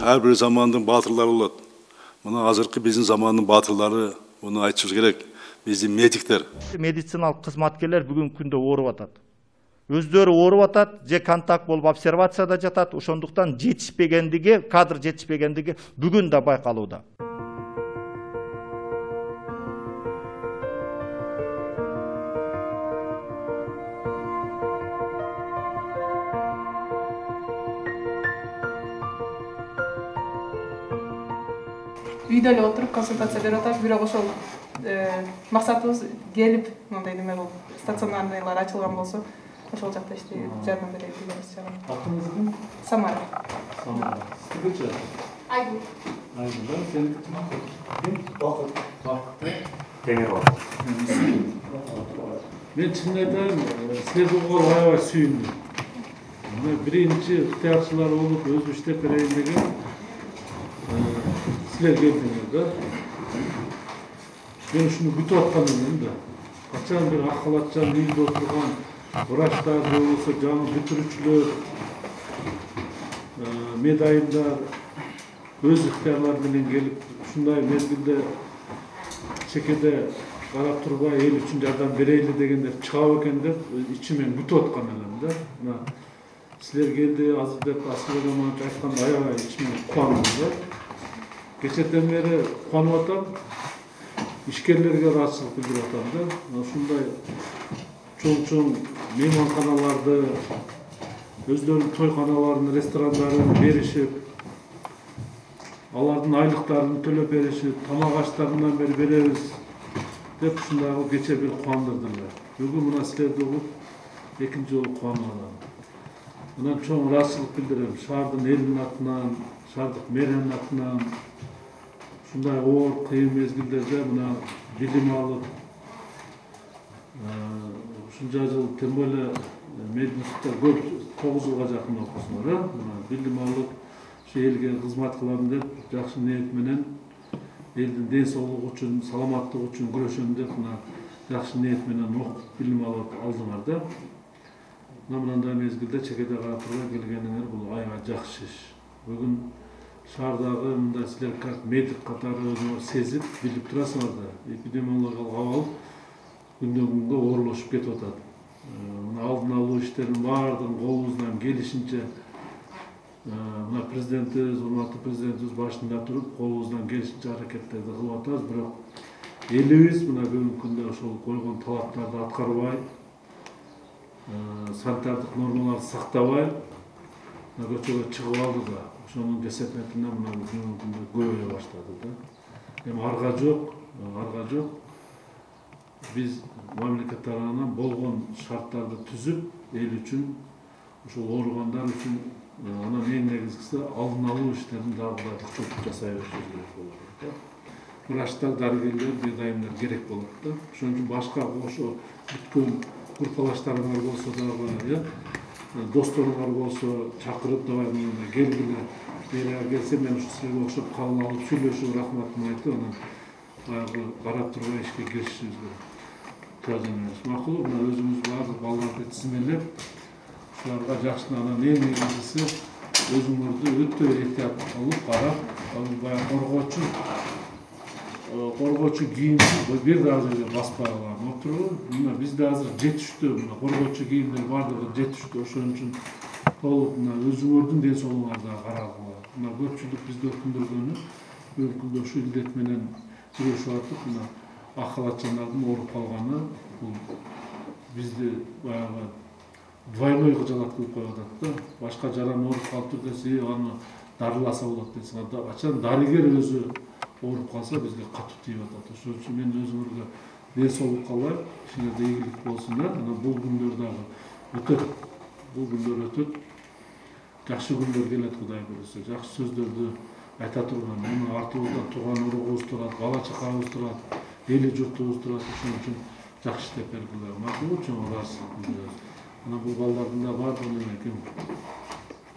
ар бир замандын баатырлары болот. Мына азыркы биздин замандын баатырлары, муну айтышыбыз керек. Биздин медиктер. Медициналык кызматкерлер бүгүнкү күндө ооруп атат. Өздөрү ооруп атат, же контакт болуп обсервацияда жатат. Ошондуктан жетишпегендиги, кадр жетишпегендиги бүгүн да байкалууда. Үйдө эле отуруп консультация берип атабыз, бирок ошол максатыбыз келип мындай неме болуп стационарлар ачылган болсо ошол жакта иштей жардам берели дегенбиз. Атыңыз ким? Самара. Самара. Сиздерчи? Айгүл. Айгүл, да? Сен ким? Бакыт. Бакыт. Темирова. Мен чынын айтайын, силерди угууга аябай сүйүндүм. Мына биринчи ыктыярчылар болуп өзүм иштеп берейин деген силер келдиңер да. Мен ушуну күтүп аткан элем да. Качан бир ак халатчан үйдө отурган врачтар болсо, жаңы бүтүрүүчүлөр, медайымдар өз ыктыярлары менен келип, ушундай мезгилде чекеде карап турбай эл үчүн жардам берели дегендер чыгабы экен деп ичимен күтүп аткан элем да. Мына силер келди азыр деп Асылбек Аманович айтканда аябай ичимен кубандым да. Кечеден бери кубанып атам. Ишкерлерге ыраазычылык билдирип атам да. Ушундай чоң мейманканаларды, өздөрүнүн тойканаларын, ресторандарын беришип, алардын айлыктарын төлөп беришип, тамак аштарынан бери беребиз деп ушундагы кече бир кубандырдылар. Бүгүн мына силерди угуп экинчи жолу кубанып атам. Мына чоң ыраазычылык билдирем. Шаардын элинин атынан, шаардык мэриянын атынан ушундай оор кыйын мезгилдерде мына билим алып, ушунча жыл тем более мединститутта көп 9 жылга жакын окусуңар, билим алып, ушу элге кызмат кылам деп жакшы ниет менен элдин ден соолугу үчүн, саламаттыгы үчүн күрөшөм деп мына жакшы ниет менен окуп, билим алып алдыңар да. Мындай мезгилде чекеде карап турбай келгениңер бул аябай жакшы иш. Бүгүн шаардагы мындай силер как медик катары өзүңөр сезип, билип турасыңар да. Эпидемиологиялык абал күндөн күнгө оорулашып кетип атат. Мына алдын алуу иштерин баардыгын колубуздан келишинче мына президентибиз, урматтуу президентибиз башында туруп, колубуздан келишинче аракеттерди кылып атабыз, бирок элибиз мына бүгүнкү күндө ошол койгон талаптарды аткарбай, санитардык нормаларды сактабай, көчөгө чыгып алды да. Ошонун кесепетинен мына бүгүнкү күндө көбөйө баштады да. Эми арга жок. Биз мамлекет тарабынан болгон шарттарды түзүп, эл үчүн, ушул ооругандар үчүн анан эң негизгиси алдын алуу иштерин дагы күчөтүп жасай беришибиз керек болот да. Врачтар, дарыгерлер, медайымдар керек болот да. Ошон үчүн башка ошо бүткөн группалаштарыңар болсо дагы, досторуңар болсо чакырып давай мына келгиле. Бери келсе мен ушу силерге окшоп кабыл алып сүйлөшүп рахматымды айтып, анан баягы карап турбай ишке киришишибиз керек. Макул, мына өзүбүз баардык балдарды тизмелеп, ушуларга жакшы анан эң негизгиси өзүңөрдү өтө этият кылып карап, баягы коргоочу кийимди бир дагы жерге баспагыла отурбу. Мына бизде азыр жетиштүү, мына коргоочу кийимдер баардыгы жетиштүү. Ошон үчүн толук мына өзүңөрдүн ден соолугуңарга карагыла. Мына көпчүлүк бизде өкүндөргөнү, бүгүнкү ушу илдет менен күрөшүп атып, мына ак халатчандардын ооруп калганы бул бизди баягы двойной кыжалат кылып коюп атат да. Башка жаран ооруп калыптыр десе, аны дарыласа болот десең, качан дарыгер өзү ооруп калса бизге катуу тийип атат. Ошон үчүн мен өзүңөргө ден соолук каалайм, ишиңерде ийгилик болсун да. Анан бул күндөр дагы өтөт. Бул күндөр өтөт. Жакшы күндөр келет, Кудай буйрса. Жакшы сөздөрдү айта турган, муну артыбызда тууган уругубуз турат, бала чакабыз турат, эли журтубуз турат. Ошон үчүн жакшы иштеп бергиле. Макул, чоң ыраазычылык билдиребиз. Анан бул балдардын да баардыгын ким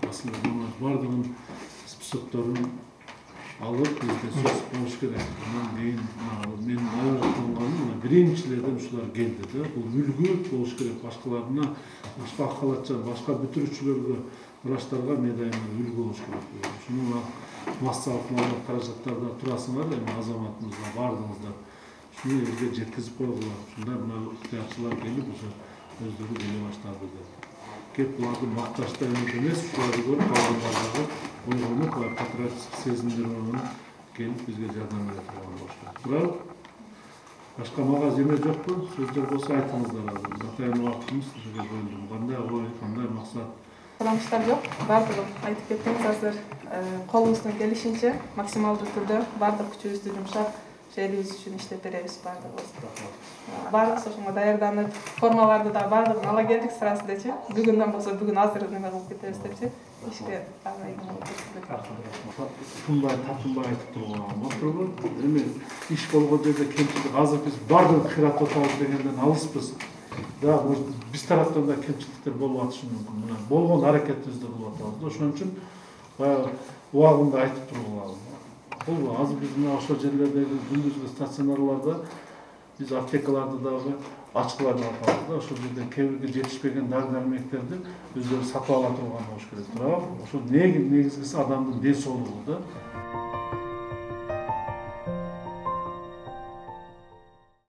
Асылбек Аманович баардыгын списокторун алып бизде сөз болуш керек. Андан кийин мен аягына биринчилерден ушулар келди да. Бул үлгү болуш керек башкаларына, башка акалатчылар, башка бүтүрүүчүлөргө, врачтарга медайымдар үлгү болуш керек. Ушуну массалык маалымат каражаттарда турасыңар, эми азаматыбызга бардыгыңыздар. Шуну элге жеткизип койгула. Ушунда мына ыктыярчылар келип ушу өздөрү келе баштады деп. Кеп буларды макташтай эмес, ушуларды көрүп калгандардагы ойгонуп, патриотик сезимдер менен келип бизге жардам бере турган болуш керек. Туурабы? Башка мага жеме жокпу? Сөздөр болсо айтыңыздар азыр. Атайын убактыбыз сизге бөлдүм. Кандай ой, кандай максат? Суранычтар жок, баардыгын айтып кеттиңиз. Азыр колубуздун келишинче максималдуу түрдө баардык күчүбүздү жумшап элибиз үчүн иштеп беребиз баардыгыбыз. Баардык ошонго даярданып, формаларды да баардыгын ала келдик сырасындачы. Бүгүндөн болсо бүгүн азыр неме кылып кетебиз депчи. Ишке Тынбай, татынбай айтып турган отурбу. Эми иш болгон жерде кемчилик азыр биз баардыгын кыйратып атабыз дегенден алыспыз. Да, биз тараптан да кемчиликтер болуп атышы мүмкүн. Мына болгон аракетибизди кылып атабыз да. Ошон үчүн баягы убагында айтып тургула. Бул азыр биз мына ошол жерлердеги күндүзгү стационарларда биз аптекаларды дагы ачкыларды алабыз да. Ошол жерде кээ бирге жетишпеген дары-дармектерди өздөрү сатып ала турган болуш керек. Туурабы? Ошол негизгиси адамдын ден соолугу да.